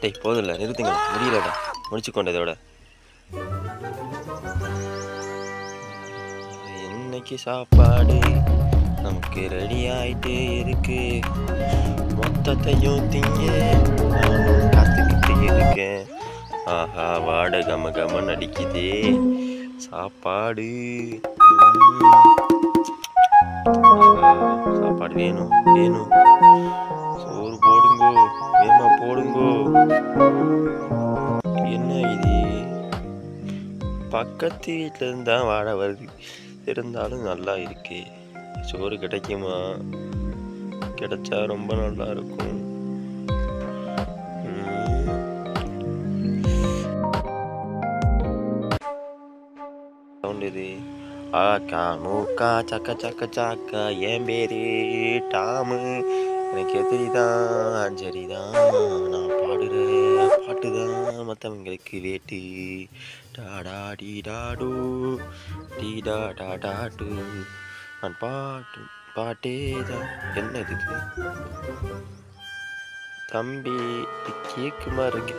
டேய் போதில்ல, நிறுத்துங்க, முடியலடா, முடிச்சு கொண்டதோட. இன்னைக்கு சாப்பாடு நமக்கு ரெடி ஆயிட்டு இருக்கு, மொத்தத்தையும் திங்க நானும் காத்துக்கிட்டு இருக்கேன். ஆஹா, வாடை கம கமன்னு அடிக்குதே சாப்பாடு. சாப்பாடு வேணும் வேணும், சோறு போடுங்கோ, ஏமா போடுங்கோ. என்ன இது, பக்கத்து வீட்டில் இருந்தால் வாடை வருது, இருந்தாலும் நல்லா இருக்கு. சோறு கிடைக்குமா? கிடைச்சா ரொம்ப நல்லா இருக்கும். இது ஆக்கா மூக்கா சக்க சக்க சாக்கா, என் பேரு டாமு, எனக்கு எதிரிதான் சரிதான், நான் பாடுற பாட்டுதான் மற்றவங்களுக்கு வேட்டு. டாடா டி டாடு டி டாடா டாடு, நான் பாட்டு பாட்டே தான். என்ன இதுக்கு தம்பி, கேக்கு மாதிரி இருக்கு.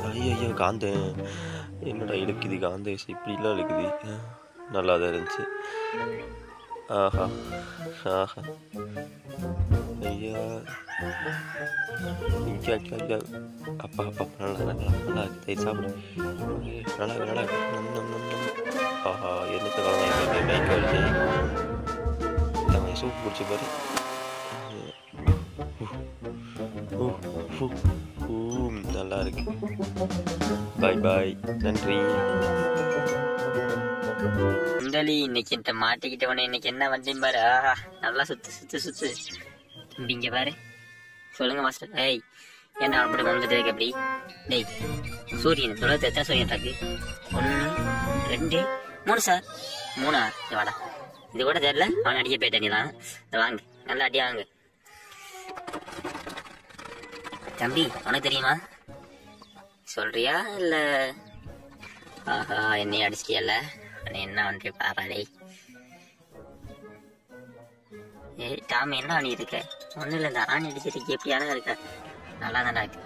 ஐயோ காந்த, என்னடா இழுக்குது காந்த, இப்படிலாம் இழுக்குது. நல்லா தான் இருந்துச்சு. ஆஹா ஆஹா, ஐயா அப்பா அப்பா, நல்லா நல்லா நல்லா இருக்கு. சாப்பிடு, நல்லா நல்லா. ஆஹா, என்னத்த காலம் பைக் வருது. சூப் பிடிச்சி பாரு. நல்லா இருக்கு. பாய் பாய், நன்றி. சுண்டலி, இன்னைக்கு என்கிட்ட மாட்டிக்கிட்டவனே, இன்னைக்கு என்ன வந்தேன் பாரு. ஆஹா, நல்லா சுத்து சுத்து சுத்து. தம்பி இங்க பாரு. சொல்லுங்க மாஸ்டர். ஏய், என்ன அப்படி வந்துட்டு இருக்கு அப்படி? டேய், சூரியன் உலகத்தை எத்தனை சூரியன் இருக்கு? 1 2 3 சார். 3ஆ? வாடா, இது கூட தெரியல. அவன் அடிக்க போயிட்டேன். நீதான் வாங்க, நல்லா அடியா வாங்க. தம்பி, உனக்கு தெரியுமா? சொல்றியா இல்ல? ஆஹா, என்னைய அடிச்சிட்டியல்ல, என்ன வந்து பாப்பாடே. ஏய் டாமி, என்ன ஆணி இருக்க? ஒன்னும் இல்லை, இந்த ஆணி அடிச்சிருக்கு. எப்படி அழகா இருக்க? நல்லா தானே இருக்கு.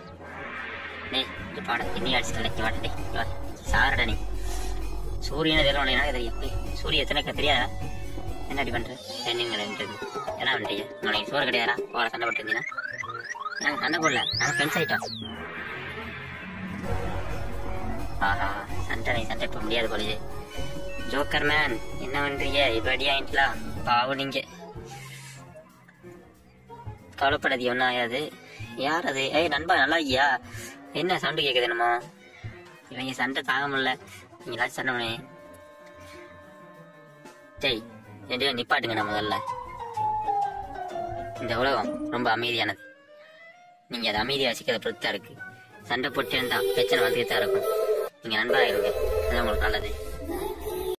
டேய் இது பாட, என்னைய அடிச்சிட்டல. வாடா டே, சாரடா நீ. சூரியனை தெரியல, எனக்கு தெரியும். சூரிய எத்தனை தெரியாதா? என்ன அடி பண்ற? என்னன்றது என்ன பண்றீங்க? உனக்கு சோறு கிடையாதா? போற சண்டை போட்டுருந்தீங்கன்னா நாங்கள் சண்டை போடல, நாங்கள் ஃப்ரெண்ட்ஸ் ஆகிட்டோம். ஆஹா, சண்டை இப்போ முடியாது போலயே. ஜோக்கர் மேன், என்ன பண்றீங்க? இப்போ அடி ஆயிட்டலாம். பாவம் நீங்க, கவலைப்படாது, ஒன்றும் ஆகாது. யார் அது? ஏய் நண்பா, நல்லா இருக்கியா? என்ன சவுண்டு கேட்குது என்னமோ? இவங்க சண்டை தாங்க முடியல. நீங்களாச்சும் சண்டை பண்ணே. டேய் ரெண்டு நிப்பாட்டுங்க. நான் முதல்ல, இந்த உலகம் ரொம்ப அமைதியானது. நீங்க அதை அமைதியாக வச்சுக்கிறத பொறுத்தா இருக்கு. சண்டை போட்டு இருந்தா பிரச்சனை வந்துட்டு தான் இருக்கும். நீங்க நண்பராக இருங்க, அதான் உங்களுக்கு நல்லது.